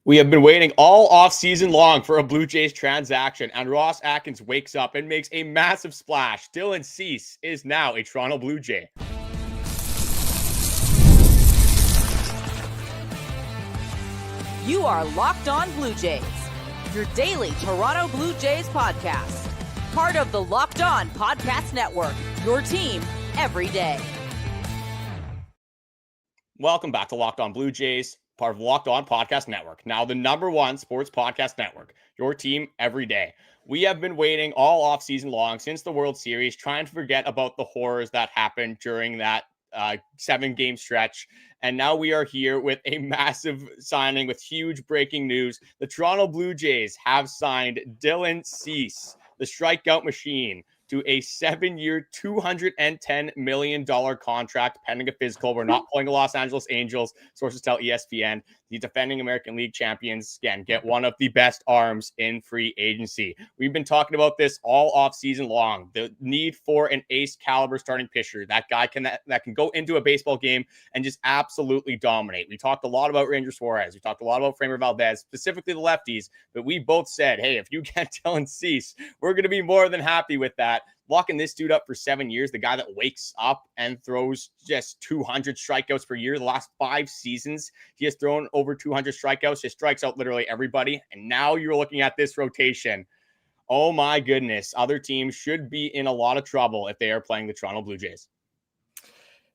We have been waiting all off-season long for a Blue Jays transaction, and Ross Atkins wakes up and makes a massive splash. Dylan Cease is now a Toronto Blue Jay. You are Locked On Blue Jays, your daily Toronto Blue Jays podcast. Part of the Locked On Podcast Network, your team every day. Welcome back to Locked On Blue Jays, part of the Locked On Podcast Network. Now the #1 sports podcast network, your team every day. We have been waiting all off-season long since the World Series, trying to forget about the horrors that happened during that 7-game stretch. And now we are here with a massive signing with huge breaking news. The Toronto Blue Jays have signed Dylan Cease, the strikeout machine, to a 7-year, $210 million contract pending a physical. We're not pulling the Los Angeles Angels. Sources tell ESPN. The defending American League champions, again, get one of the best arms in free agency. We've been talking about this all off season long. The need for an ace caliber starting pitcher. That guy that can go into a baseball game and just absolutely dominate. We talked a lot about Ranger Suarez. We talked a lot about Framber Valdez, specifically the lefties. But we both said, hey, if you get Dylan Cease, we're going to be more than happy with that. Locking this dude up for 7 years, the guy that wakes up and throws just 200 strikeouts per year. The last 5 seasons, he has thrown over 200 strikeouts, just strikes out literally everybody. And now you're looking at this rotation. Oh my goodness. Other teams should be in a lot of trouble if they are playing the Toronto Blue Jays.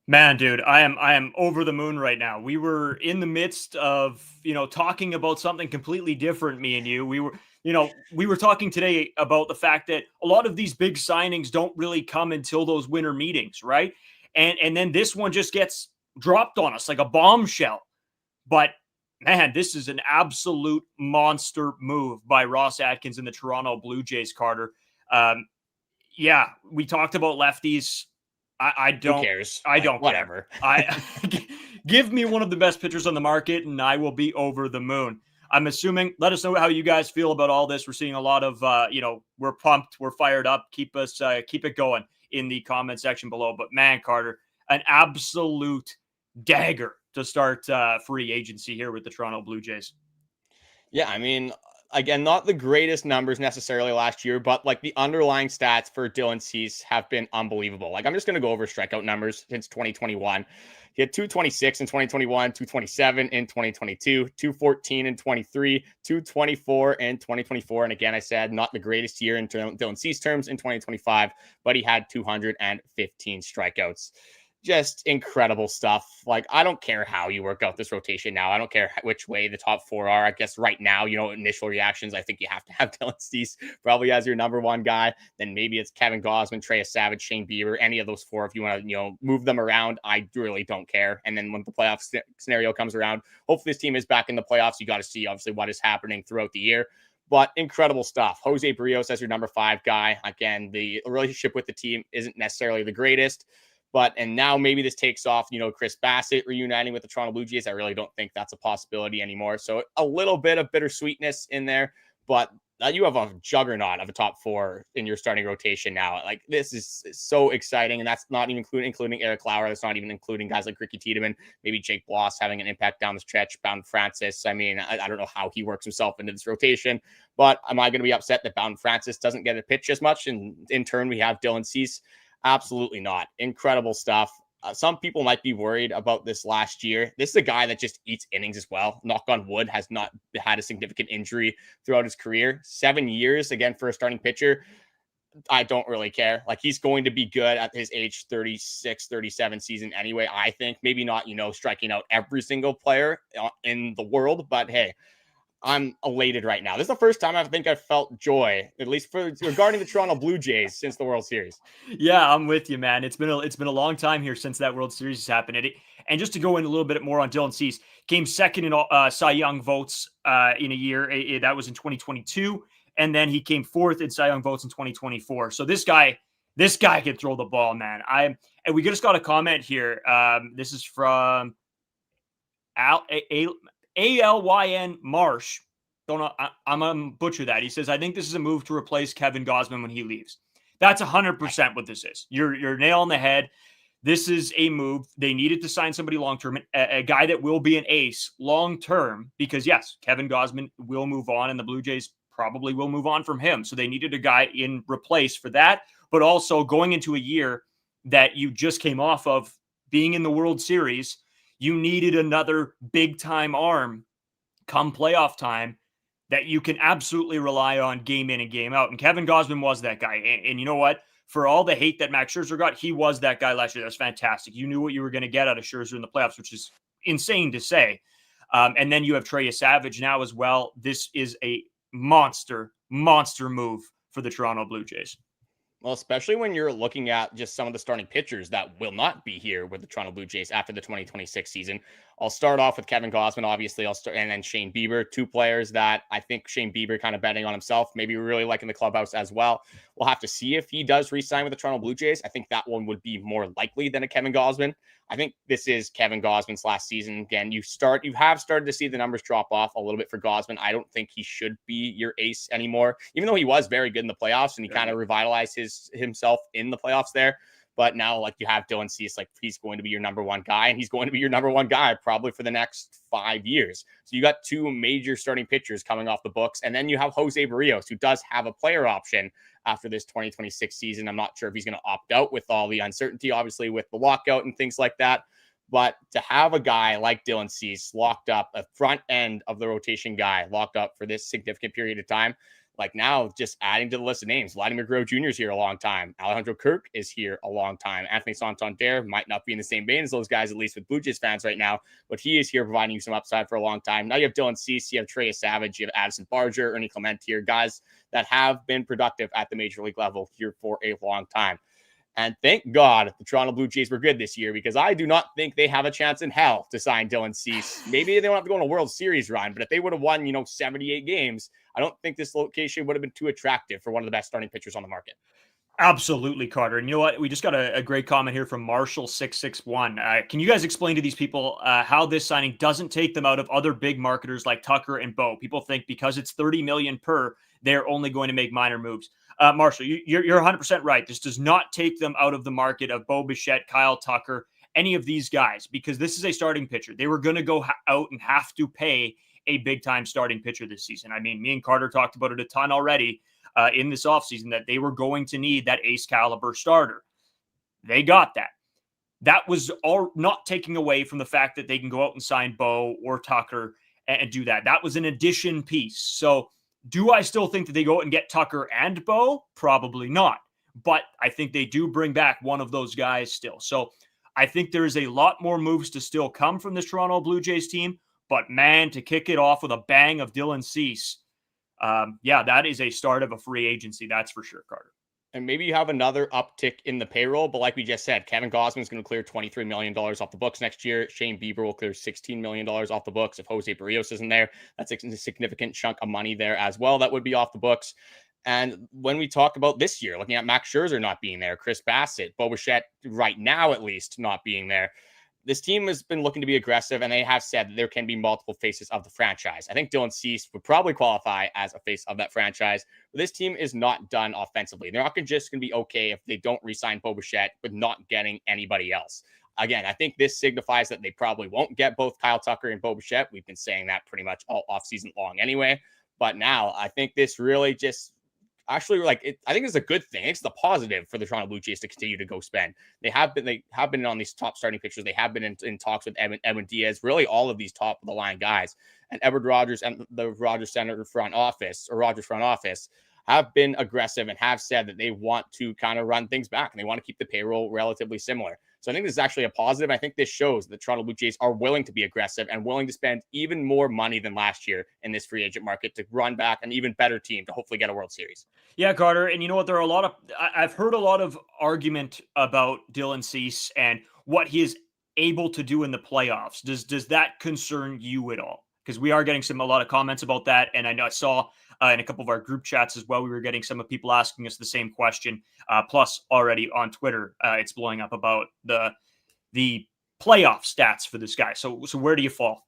Man, dude, I am over the moon right now. We were in the midst of, talking about something completely different, me and you. We were talking today about the fact that a lot of these big signings don't really come until those winter meetings, right? And then this one just gets dropped on us like a bombshell. But man, this is an absolute monster move by Ross Atkins and the Toronto Blue Jays, Carter. Yeah, we talked about lefties. I don't. Who cares? I don't. Whatever. Give me one of the best pitchers on the market, and I will be over the moon. I'm assuming. Let us know how you guys feel about all this. We're seeing a lot of, we're pumped, we're fired up. Keep it going in the comment section below. But man, Carter, an absolute dagger to start free agency here with the Toronto Blue Jays. Yeah, I mean, again, not the greatest numbers necessarily last year, but like the underlying stats for Dylan Cease have been unbelievable. Like I'm just going to go over strikeout numbers since 2021. He had 226 in 2021, 227 in 2022, 214 in 23, 224 in 2024. And again, I said not the greatest year in Dylan Cease terms in 2025, but he had 215 strikeouts. Just incredible stuff. Like, I don't care how you work out this rotation now. I don't care which way the top 4 are. I guess right now, initial reactions, I think you have to have Dylan Cease probably as your #1 guy. Then maybe it's Kevin Gausman, Trey Savage, Shane Bieber, any of those 4. If you want to, move them around, I really don't care. And then when the playoff scenario comes around, hopefully this team is back in the playoffs. You got to see, obviously, what is happening throughout the year. But incredible stuff. Jose Barrios as your #5 guy. Again, the relationship with the team isn't necessarily the greatest. And now maybe this takes off, Chris Bassett reuniting with the Toronto Blue Jays. I really don't think that's a possibility anymore. So a little bit of bittersweetness in there, but you have a juggernaut of a top 4 in your starting rotation now. Like, this is so exciting. And that's not even including Eric Lauer. That's not even including guys like Ricky Tiedemann, maybe Jake Bloss having an impact down the stretch, Bowden Francis. I mean, I don't know how he works himself into this rotation, but am I going to be upset that Bowden Francis doesn't get a pitch as much? And in turn, we have Dylan Cease. Absolutely not. Incredible stuff. Some people might be worried about this last year. This is a guy that just eats innings as well. Knock on wood, has not had a significant injury throughout his career. 7 years, again, for a starting pitcher. I don't really care. Like, he's going to be good at his age 36, 37 season anyway, I think. Maybe not, striking out every single player in the world, but hey, I'm elated right now. This is the first time I think I've felt joy, at least regarding the Toronto Blue Jays, since the World Series. Yeah, I'm with you, man. It's been a long time here since that World Series has happened. And just to go in a little bit more on Dylan Cease, came second in Cy Young votes in a year. That was in 2022, and then he came 4th in Cy Young votes in 2024. So this guy can throw the ball, man. And we just got a comment here. This is from ALYN Marsh. Don't know. I'm going to butcher that. He says, I think this is a move to replace Kevin Gausman when he leaves. That's 100% what this is. You're nail on the head. This is a move. They needed to sign somebody long-term, a guy that will be an ace long-term, because yes, Kevin Gausman will move on and the Blue Jays probably will move on from him. So they needed a guy in replace for that, but also going into a year that you just came off of being in the World Series, you needed another big-time arm come playoff time that you can absolutely rely on game in and game out. And Kevin Gausman was that guy. And you know what? For all the hate that Max Scherzer got, he was that guy last year. That was fantastic. You knew what you were going to get out of Scherzer in the playoffs, which is insane to say. And then you have Trey Savage now as well. This is a monster move for the Toronto Blue Jays. Well, especially when you're looking at just some of the starting pitchers that will not be here with the Toronto Blue Jays after the 2026 season. I'll start off with Kevin Gausman, obviously. And then Shane Bieber, two players that I think Shane Bieber kind of betting on himself, maybe really liking the clubhouse as well. We'll have to see if he does re-sign with the Toronto Blue Jays. I think that one would be more likely than a Kevin Gausman. I think this is Kevin Gausman's last season. Again, you have started to see the numbers drop off a little bit for Gausman. I don't think he should be your ace anymore, even though he was very good in the playoffs and he kind of revitalized himself in the playoffs there. But now, like, you have Dylan Cease, like, he's going to be your number one guy, and he's going to be your number one guy probably for the next 5 years. So you got two major starting pitchers coming off the books, and then you have Jose Barrios, who does have a player option after this 2026 season. I'm not sure if he's going to opt out with all the uncertainty, obviously, with the lockout and things like that. But to have a guy like Dylan Cease locked up, a front end of the rotation guy locked up for this significant period of time, like now just adding to the list of names. Vladimir Guerrero Jr. is here a long time. Alejandro Kirk is here a long time. Anthony Santander might not be in the same vein as those guys, at least with Blue Jays fans right now, but he is here providing you some upside for a long time. Now you have Dylan Cease, you have Trey Savage, you have Addison Barger, Ernie Clement here, guys that have been productive at the major league level here for a long time. And thank God the Toronto Blue Jays were good this year, because I do not think they have a chance in hell to sign Dylan Cease. Maybe they don't have to go on a World Series run, but if they would have won, 78 games, I don't think this location would have been too attractive for one of the best starting pitchers on the market. Absolutely, Carter. And you know what? We just got a great comment here from Marshall661. Can you guys explain to these people how this signing doesn't take them out of other big marketers like Tucker and Bo? People think because it's $30 million per, they're only going to make minor moves. Marshall, you're 100% right. This does not take them out of the market of Bo Bichette, Kyle Tucker, any of these guys, because this is a starting pitcher. They were going to go out and have to pay a big-time starting pitcher this season. I mean, me and Carter talked about it a ton already in this offseason, that they were going to need that ace caliber starter. They got that. That was all not taking away from the fact that they can go out and sign Bo or Tucker and do that. That was an addition piece. So do I still think that they go out and get Tucker and Bo? Probably not. But I think they do bring back one of those guys still. So I think there is a lot more moves to still come from this Toronto Blue Jays team. But man, to kick it off with a bang of Dylan Cease, that is a start of a free agency. That's for sure, Carter. And maybe you have another uptick in the payroll, but like we just said, Kevin Gausman is going to clear $23 million off the books next year. Shane Bieber will clear $16 million off the books. If Jose Barrios isn't there, that's a significant chunk of money there as well that would be off the books. And when we talk about this year, looking at Max Scherzer not being there, Chris Bassett, Bo Bichette right now at least not being there, this team has been looking to be aggressive, and they have said that there can be multiple faces of the franchise. I think Dylan Cease would probably qualify as a face of that franchise, but this team is not done offensively. They're not just going to be okay if they don't re-sign Bo Bichette with not getting anybody else. Again, I think this signifies that they probably won't get both Kyle Tucker and Bo Bichette. We've been saying that pretty much all offseason long anyway. But now I think this really just actually, I think it's a good thing. It's the positive for the Toronto Blue Jays to continue to go spend. They have been on these top starting pitchers. They have been in talks with Edwin Diaz, really all of these top of the line guys. And Edward Rogers and the Rogers front office have been aggressive and have said that they want to kind of run things back and they want to keep the payroll relatively similar. So I think this is actually a positive. I think this shows that the Toronto Blue Jays are willing to be aggressive and willing to spend even more money than last year in this free agent market to run back an even better team to hopefully get a World Series. Yeah, Carter. And you know what? I've heard a lot of argument about Dylan Cease and what he is able to do in the playoffs. Does that concern you at all? Because we are getting a lot of comments about that. And I know I saw in a couple of our group chats as well, we were getting some of people asking us the same question. Plus already on Twitter, it's blowing up about the playoff stats for this guy. So where do you fall?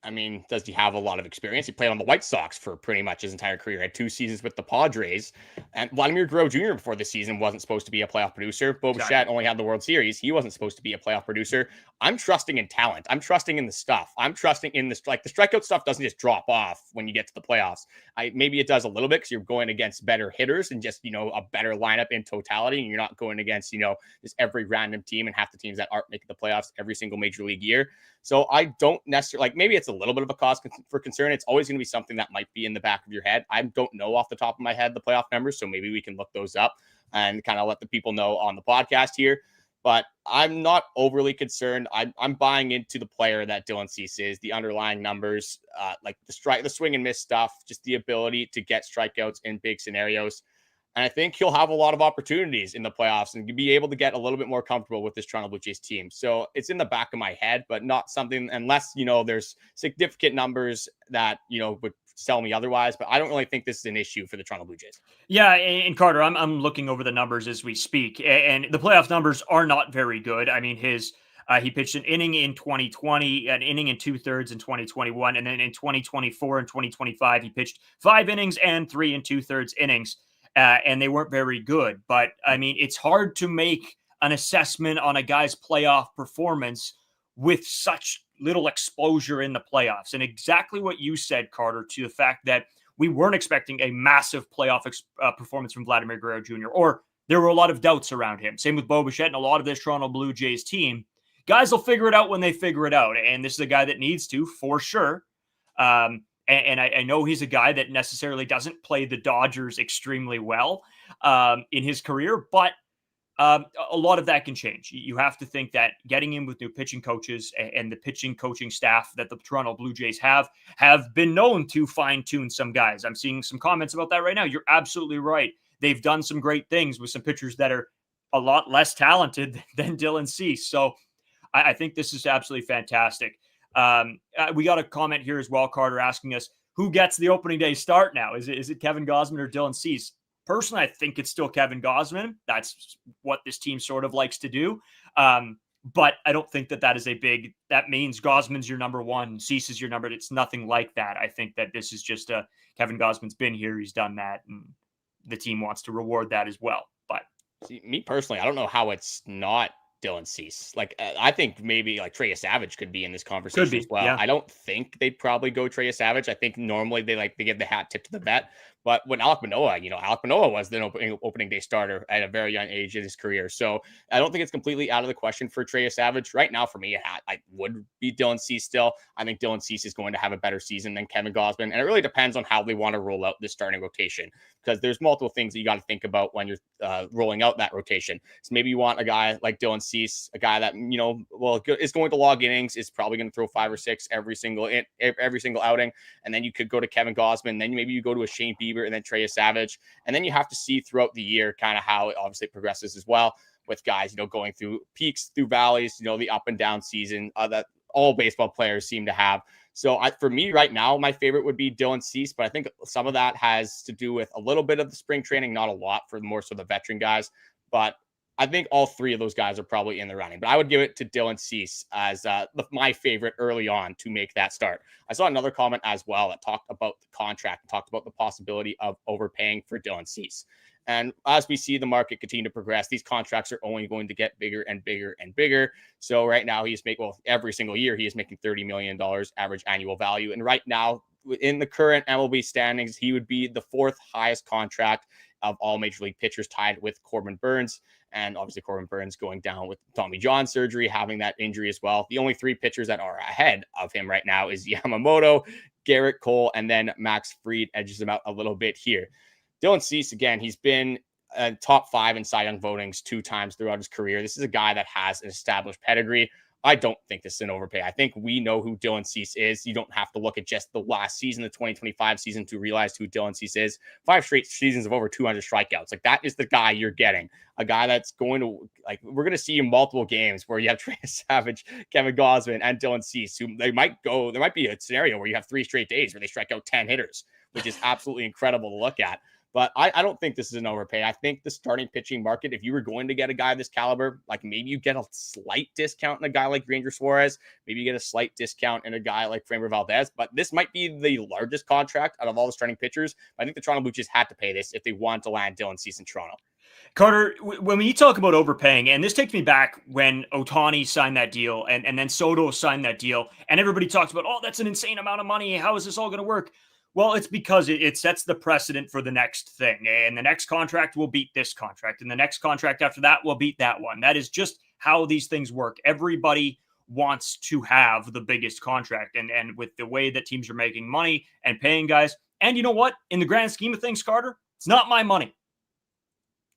I mean, does he have a lot of experience? He played on the White Sox for pretty much his entire career. Had 2 seasons with the Padres. And Vladimir Guerrero Jr. before this season wasn't supposed to be a playoff producer. Bo Bichette only had the World Series. He wasn't supposed to be a playoff producer. I'm trusting in talent. I'm trusting in the stuff. I'm trusting in this. Like, the strikeout stuff doesn't just drop off when you get to the playoffs. Maybe it does a little bit because you're going against better hitters and just, a better lineup in totality. And you're not going against, just every random team and half the teams that aren't making the playoffs every single major league year. So I don't necessarily, maybe it's a little bit of a cause for concern. It's always going to be something that might be in the back of your head. I don't know off the top of my head the playoff numbers, so maybe we can look those up and kind of let the people know on the podcast here. But I'm not overly concerned. I'm buying into the player that Dylan Cease is, the underlying numbers, like the swing and miss stuff, just the ability to get strikeouts in big scenarios. And I think he'll have a lot of opportunities in the playoffs and be able to get a little bit more comfortable with this Toronto Blue Jays team. So it's in the back of my head, but not something, unless, there's significant numbers that, would tell me otherwise. But I don't really think this is an issue for the Toronto Blue Jays. Yeah, and Carter, I'm looking over the numbers as we speak, and the playoff numbers are not very good. I mean, he pitched an inning in 2020, an inning and 2/3 in 2021, and then in 2024 and 2025, he pitched 5 innings and 3 2/3 innings. And they weren't very good. But, I mean, it's hard to make an assessment on a guy's playoff performance with such little exposure in the playoffs. And exactly what you said, Carter, to the fact that we weren't expecting a massive playoff performance from Vladimir Guerrero Jr., or there were a lot of doubts around him. Same with Bo Bichette and a lot of this Toronto Blue Jays team. Guys will figure it out when they figure it out. And this is a guy that needs to, for sure. And I know he's a guy that necessarily doesn't play the Dodgers extremely well in his career, but a lot of that can change. You have to think that getting in with new pitching coaches and the pitching coaching staff that the Toronto Blue Jays have been known to fine-tune some guys. I'm seeing some comments about that right now. You're absolutely right. They've done some great things with some pitchers that are a lot less talented than Dylan Cease. So I think this is absolutely fantastic. We got a comment here as well, Carter, asking us who gets the opening day start now. Is it Kevin Gausman or Dylan Cease? Personally, I think it's still Kevin Gausman. That's what this team sort of likes to do. But I don't think that is that means Gausman's your number one, Cease is your number. It's nothing like that. I think that this is just Kevin Gausman's been here. He's done that. And the team wants to reward that as well. But see, me personally, I don't know how it's not Dylan Cease. I think maybe Trey Savage could be in this conversation as well. Yeah. I don't think they'd probably go Trey Savage. I think normally they give the hat tip to the vet. But when Alek Manoah was the opening day starter at a very young age in his career. So I don't think it's completely out of the question for Trey Savage. Right now, for me, I would be Dylan Cease still. I think Dylan Cease is going to have a better season than Kevin Gausman. And it really depends on how they want to roll out this starting rotation, because there's multiple things that you got to think about when you're rolling out that rotation. So maybe you want a guy like Dylan Cease, a guy that, is going to log innings, is probably going to throw 5 or 6 every single outing. And then you could go to Kevin Gausman. Then maybe you go to a Shane Bieber and then Trey Savage. And then you have to see throughout the year kind of how it obviously progresses as well, with guys, going through peaks, through valleys, the up and down season that all baseball players seem to have. So for me right now, my favorite would be Dylan Cease, but I think some of that has to do with a little bit of the spring training, not a lot for more so the veteran guys. But I think all 3 of those guys are probably in the running, but I would give it to Dylan Cease as my favorite early on to make that start. I saw another comment as well that talked about the contract, talked about the possibility of overpaying for Dylan Cease. And as we see the market continue to progress, these contracts are only going to get bigger and bigger and bigger. So right now every single year he is making $30 million average annual value. And right now, in the current MLB standings, he would be the 4th highest contract of all major league pitchers, tied with Corbin Burns. And obviously Corbin Burns going down with Tommy John surgery, having that injury as well. The only 3 pitchers that are ahead of him right now is Yamamoto, Garrett Cole, and then Max Fried edges him out a little bit here. Dylan Cease, again, he's been top 5 in Cy Young votings 2 times throughout his career. This is a guy that has an established pedigree. I don't think this is an overpay. I think we know who Dylan Cease is. You don't have to look at just the last season, the 2025 season, to realize who Dylan Cease is. 5 straight seasons of over 200 strikeouts. That is the guy you're getting. A guy that's going to, we're going to see in multiple games where you have Trey Savage, Kevin Gausman, and Dylan Cease, who there might be a scenario where you have 3 straight days where they strike out 10 hitters, which is absolutely incredible to look at. But I don't think this is an overpay. I think the starting pitching market, if you were going to get a guy of this caliber, like maybe you get a slight discount in a guy like Ranger Suarez, maybe you get a slight discount in a guy like Framber Valdez, but this might be the largest contract out of all the starting pitchers. I think the Toronto Blue Jays had to pay this if they want to land Dylan Cease in Toronto. Carter, when we talk about overpaying, and this takes me back when Ohtani signed that deal and then Soto signed that deal, and everybody talks about, oh, that's an insane amount of money. How is this all going to work? Well, it's because it sets the precedent for the next thing. And the next contract will beat this contract. And the next contract after that will beat that one. That is just how these things work. Everybody wants to have the biggest contract. And with the way that teams are making money and paying guys. And you know what? In the grand scheme of things, Carter, it's not my money.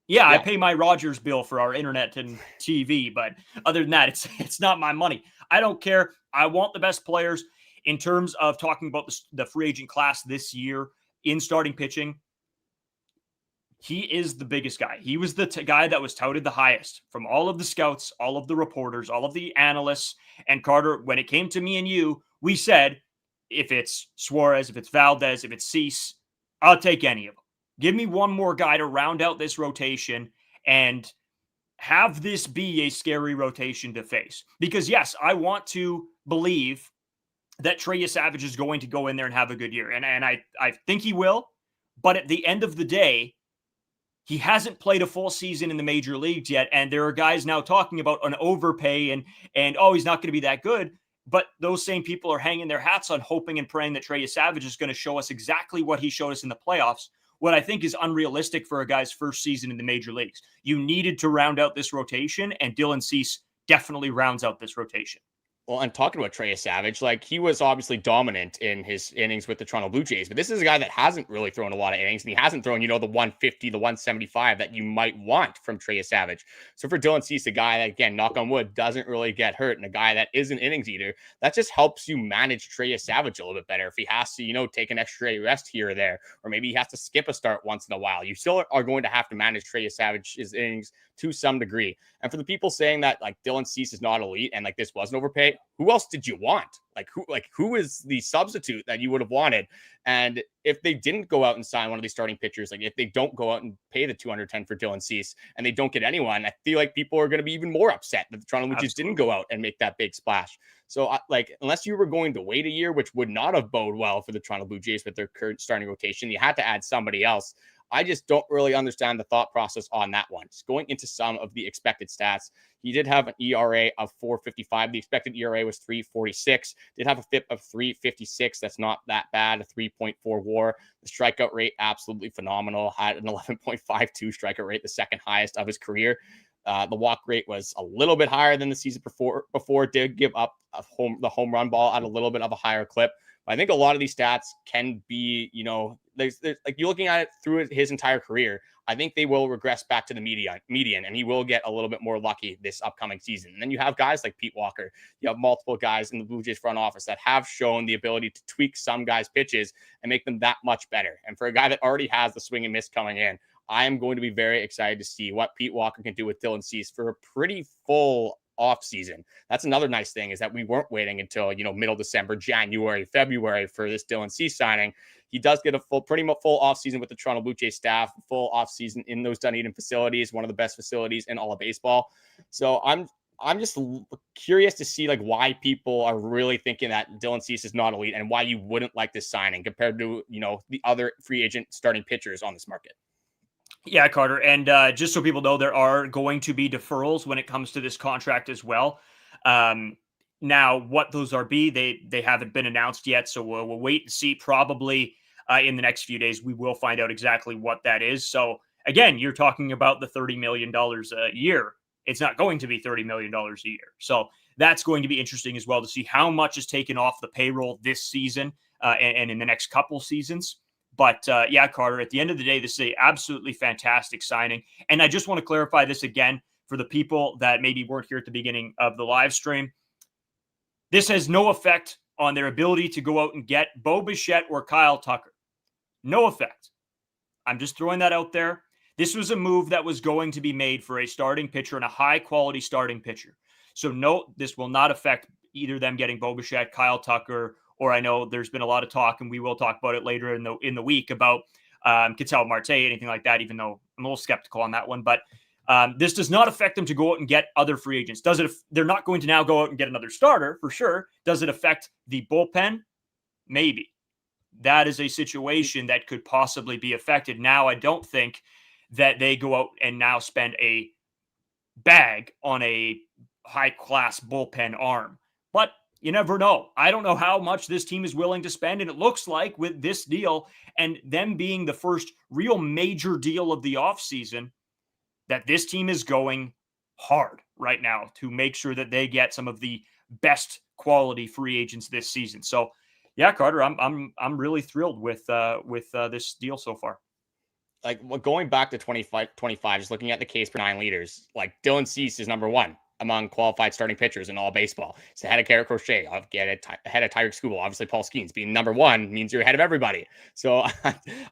Yeah, I pay my Rogers bill for our internet and TV. But other than that, it's not my money. I don't care. I want the best players. In terms of talking about the free agent class this year in starting pitching, he is the biggest guy. He was the guy that was touted the highest from all of the scouts, all of the reporters, all of the analysts. And Carter, when it came to me and you, we said, if it's Suarez, if it's Valdez, if it's Cease, I'll take any of them. Give me one more guy to round out this rotation and have this be a scary rotation to face. Because yes, I want to believe that Trey Savage is going to go in there and have a good year. And I think he will. But at the end of the day, he hasn't played a full season in the major leagues yet. And there are guys now talking about an overpay and oh, he's not going to be that good. But those same people are hanging their hats on hoping and praying that Trey Savage is going to show us exactly what he showed us in the playoffs. What I think is unrealistic for a guy's first season in the major leagues. You needed to round out this rotation, and Dylan Cease definitely rounds out this rotation. Well, and talking about Trey Savage, like he was obviously dominant in his innings with the Toronto Blue Jays, but this is a guy that hasn't really thrown a lot of innings, and he hasn't thrown, the 150, the 175 that you might want from Trey Savage. So for Dylan Cease, a guy that, again, knock on wood, doesn't really get hurt, and a guy that is an innings eater, that just helps you manage Trey Savage a little bit better. If he has to, take an extra rest here or there, or maybe he has to skip a start once in a while, you still are going to have to manage Trey Savage's innings to some degree. And for the people saying that like Dylan Cease is not elite and like this was an overpay, who else did you want? Who is the substitute that you would have wanted? And if they didn't go out and sign one of these starting pitchers, like if they don't go out and pay the 210 for Dylan Cease and they don't get anyone, I feel like people are going to be even more upset that the Toronto Blue Jays didn't go out and make that big splash. So unless you were going to wait a year, which would not have bode well for the Toronto Blue Jays with their current starting rotation, you had to add somebody else. I just don't really understand the thought process on that one. Just going into some of the expected stats, he did have an ERA of 4.55. The expected ERA was 3.46. Did have a FIP of 3.56. That's not that bad. A 3.4 WAR. The strikeout rate, absolutely phenomenal. Had an 11.52 strikeout rate, the second highest of his career. The walk rate was a little bit higher than the season before. Did give up the home run ball at a little bit of a higher clip. I think a lot of these stats can be, there's like you're looking at it through his entire career. I think they will regress back to the median, and he will get a little bit more lucky this upcoming season. And then you have guys like Pete Walker. You have multiple guys in the Blue Jays front office that have shown the ability to tweak some guys' pitches and make them that much better. And for a guy that already has the swing and miss coming in, I am going to be very excited to see what Pete Walker can do with Dylan Cease for a pretty full off season. That's another nice thing, is that we weren't waiting until middle December, January, February for this Dylan Cease signing. He does get a pretty much full off season with the Toronto Blue Jays staff, full off season in those Dunedin facilities, one of the best facilities in all of baseball. So I'm just curious to see why people are really thinking that Dylan Cease is not elite and why you wouldn't like this signing compared to the other free agent starting pitchers on this market. Yeah, Carter. And just so people know, there are going to be deferrals when it comes to this contract as well. Now, what those they haven't been announced yet. So we'll wait and see. Probably in the next few days, we will find out exactly what that is. So again, you're talking about the $30 million a year. It's not going to be $30 million a year. So that's going to be interesting as well to see how much is taken off the payroll this season and in the next couple seasons. But yeah, Carter, at the end of the day, this is an absolutely fantastic signing. And I just want to clarify this again for the people that maybe weren't here at the beginning of the live stream. This has no effect on their ability to go out and get Bo Bichette or Kyle Tucker. No effect. I'm just throwing that out there. This was a move that was going to be made for a starting pitcher and a high-quality starting pitcher. So no, this will not affect either them getting Bo Bichette, Kyle Tucker, or I know there's been a lot of talk, and we will talk about it later in the week about Ketel Marte, anything like that, even though I'm a little skeptical on that one. But this does not affect them to go out and get other free agents. Does it? They're not going to now go out and get another starter for sure. Does it affect the bullpen? Maybe. That is a situation that could possibly be affected. Now, I don't think that they go out and now spend a bag on a high-class bullpen arm. But you never know. I don't know how much this team is willing to spend, and it looks like with this deal and them being the first real major deal of the offseason, that this team is going hard right now to make sure that they get some of the best quality free agents this season. So, yeah, Carter, I'm really thrilled with this deal so far. Like, going back to 25, just looking at the case for 9 leaders, like Dylan Cease is number 1 among qualified starting pitchers in all baseball. He's ahead of Garrett Crochet, ahead of Tyreek Skubal. Obviously, Paul Skeens being number 1 means you're ahead of everybody. So,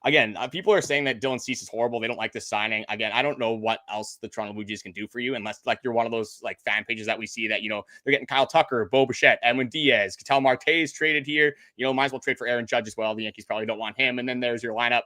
again, people are saying that Dylan Cease is horrible. They don't like this signing. Again, I don't know what else the Toronto Blue Jays can do for you, unless like you're one of those like fan pages that we see that, you know, they're getting Kyle Tucker, Bo Bichette, Edwin Diaz, Ketel Marte is traded here. You know, might as well trade for Aaron Judge as well. The Yankees probably don't want him. And then there's your lineup.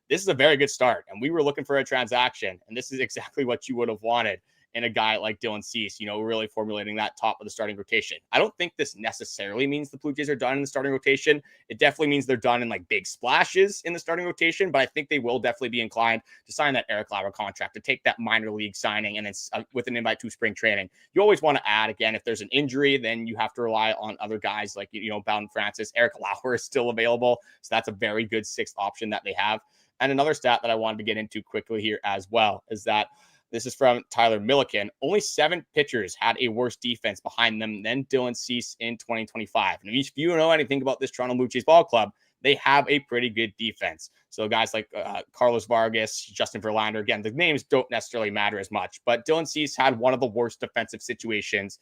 This is a very good start. And we were looking for a transaction, and this is exactly what you would have wanted in a guy like Dylan Cease, you know, really formulating that top of the starting rotation. I don't think this necessarily means the Blue Jays are done in the starting rotation. It definitely means they're done in like big splashes in the starting rotation, but I think they will definitely be inclined to sign that Eric Lauer contract, to take that minor league signing, and it's with an invite to spring training. You always want to add, again, if there's an injury, then you have to rely on other guys like, you know, Bowden Francis. Eric Lauer is still available, so that's a very good 6th option that they have. And another stat that I wanted to get into quickly here as well is that this is from Tyler Milliken. Only 7 pitchers had a worse defense behind them than Dylan Cease in 2025. And if you know anything about this Toronto Blue Jays ball club, they have a pretty good defense. So guys like Carlos Vargas, Justin Verlander, again, the names don't necessarily matter as much, but Dylan Cease had one of the worst defensive situations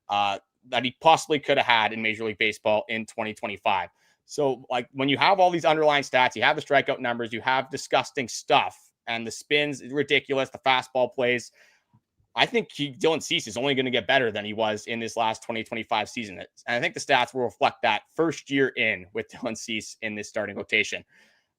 that he possibly could have had in Major League Baseball in 2025. So, like, when you have all these underlying stats, you have the strikeout numbers, you have disgusting stuff, and the spins ridiculous, the fastball plays. I think Dylan Cease is only going to get better than he was in this last 2025 season. And I think the stats will reflect that first year in with Dylan Cease in this starting rotation.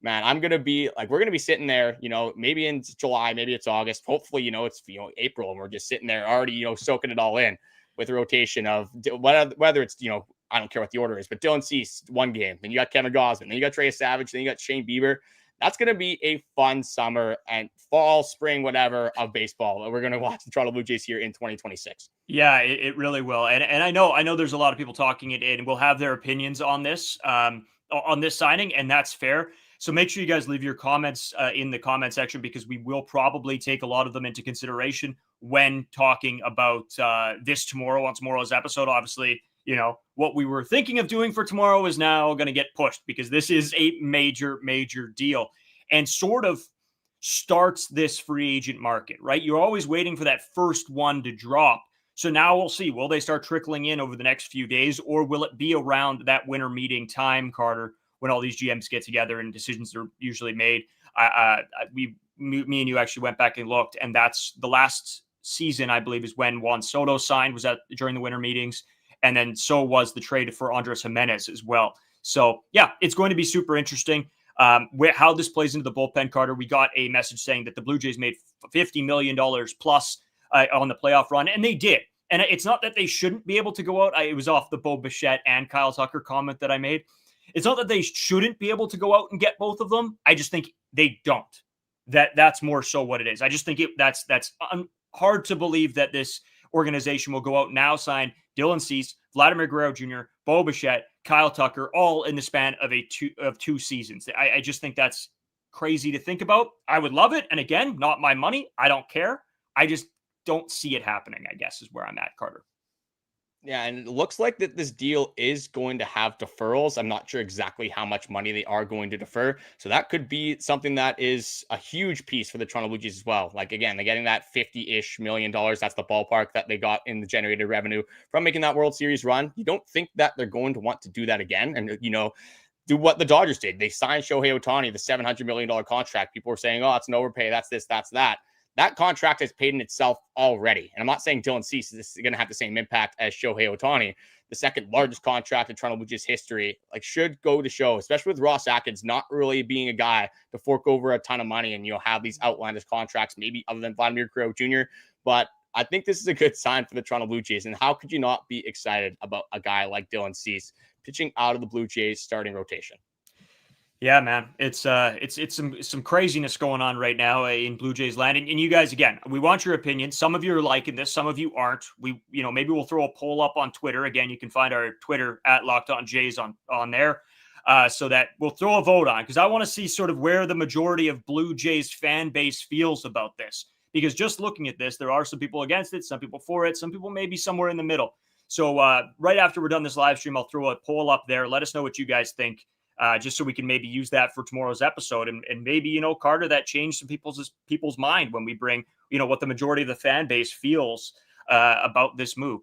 Man, we're going to be sitting there, you know, maybe in July, maybe it's August. Hopefully, you know, it's, you know, April, and we're just sitting there already, you know, soaking it all in with a rotation of whether it's, you know, I don't care what the order is, but Dylan Cease, 1 game. Then you got Kevin Gausman. Then you got Trey Savage. Then you got Shane Bieber. That's going to be a fun summer and fall, spring, whatever of baseball. We're going to watch the Toronto Blue Jays here in 2026. Yeah, it really will. And I know there's a lot of people talking it and will have their opinions on this signing, and that's fair. So make sure you guys leave your comments in the comment section, because we will probably take a lot of them into consideration when talking about this tomorrow on tomorrow's episode. Obviously, you know, what we were thinking of doing for tomorrow is now going to get pushed, because this is a major, major deal and sort of starts this free agent market, right? You're always waiting for that first one to drop. So now we'll see, will they start trickling in over the next few days, or will it be around that winter meeting time, Carter, when all these GMs get together and decisions are usually made? Me and you actually went back and looked, and that's the last season, I believe, is when Juan Soto signed, was during the winter meetings. And then so was the trade for Andres Jimenez as well. So, yeah, it's going to be super interesting how this plays into the bullpen, Carter. We got a message saying that the Blue Jays made $50 million plus on the playoff run, and they did. And it's not that they shouldn't be able to go out. It was off the Bo Bichette and Kyle Tucker comment that I made. It's not that they shouldn't be able to go out and get both of them. I just think they don't. That's more so what it is. I just think that's hard to believe that this organization will go out and now sign Dylan Cease, Vladimir Guerrero Jr., Bo Bichette, Kyle Tucker, all in the span of two seasons. I just think that's crazy to think about. I would love it. And again, not my money. I don't care. I just don't see it happening, I guess, is where I'm at, Carter. Yeah, and it looks like that this deal is going to have deferrals. I'm not sure exactly how much money they are going to defer. So that could be something that is a huge piece for the Toronto Blue Jays as well. Like, again, they're getting that $50-ish million. That's the ballpark that they got in the generated revenue from making that World Series run. You don't think that they're going to want to do that again and, you know, do what the Dodgers did. They signed Shohei Ohtani, the $700 million contract. People were saying, oh, it's an overpay. That's this, that's that. That contract has paid in itself already. And I'm not saying Dylan Cease is going to have the same impact as Shohei Ohtani. the second largest contract in Toronto Blue Jays history, like should go to show, especially with Ross Atkins not really being a guy to fork over a ton of money and, have these outlandish contracts, maybe other than Vladimir Guerrero Jr. But I think this is a good sign for the Toronto Blue Jays. And how could you not be excited about a guy like Dylan Cease pitching out of the Blue Jays starting rotation? Yeah, man, it's some craziness going on right now in Blue Jays land, and you guys, again, we want your opinion. Some of you are liking this, some of you aren't. We, maybe we'll throw a poll up on Twitter. Again, you can find our Twitter at Locked On Jays on there, so that we'll throw a vote on, because I want to see sort of where the majority of Blue Jays fan base feels about this. Because just looking at this, there are some people against it, some people for it, some people maybe somewhere in the middle. So right after we're done this live stream, I'll throw a poll up there. Let us know what you guys think. Just so we can maybe use that for tomorrow's episode. And maybe, Carter, that changed some people's mind when we bring, what the majority of the fan base feels about this move.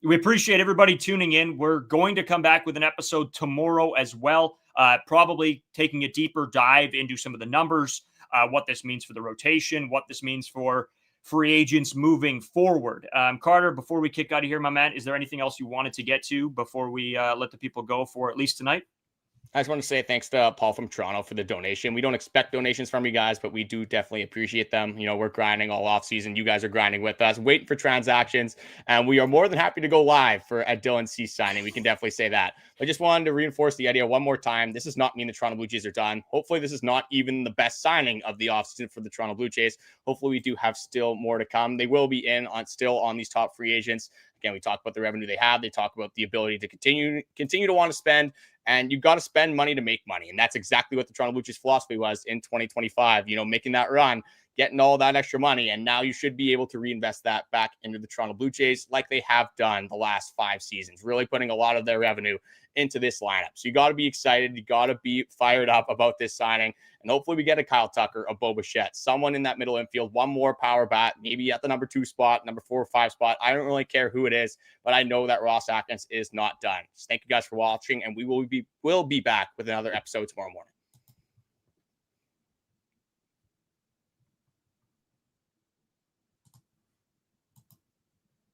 We appreciate everybody tuning in. We're going to come back with an episode tomorrow as well, probably taking a deeper dive into some of the numbers, what this means for the rotation, what this means for free agents moving forward. Carter, before we kick out of here, my man, is there anything else you wanted to get to before we let the people go for at least tonight? I just want to say thanks to Paul from Toronto for the donation. We don't expect donations from you guys, but we do definitely appreciate them. We're grinding all off season. You guys are grinding with us, waiting for transactions, and we are more than happy to go live for a Dylan Cease signing. We can definitely say that. I just wanted to reinforce the idea one more time. This does not mean the Toronto Blue Jays are done. Hopefully, this is not even the best signing of the offseason for the Toronto Blue Jays. Hopefully, we do have still more to come. They will be still on these top free agents. Again, we talk about the revenue they have. They talk about the ability to continue to want to spend. And you've got to spend money to make money. And that's exactly what the Toronto Blue Jays philosophy was in 2025, making that run, getting all that extra money. And now you should be able to reinvest that back into the Toronto Blue Jays like they have done the last 5 seasons, really putting a lot of their revenue into this lineup. So you got to be excited. You got to be fired up about this signing. And hopefully we get a Kyle Tucker, a Bo Bichette, someone in that middle infield, one more power bat, maybe at the number 2 spot, number 4 or 5 spot. I don't really care who it is, but I know that Ross Atkins is not done. So thank you guys for watching, and we will be back with another episode tomorrow morning.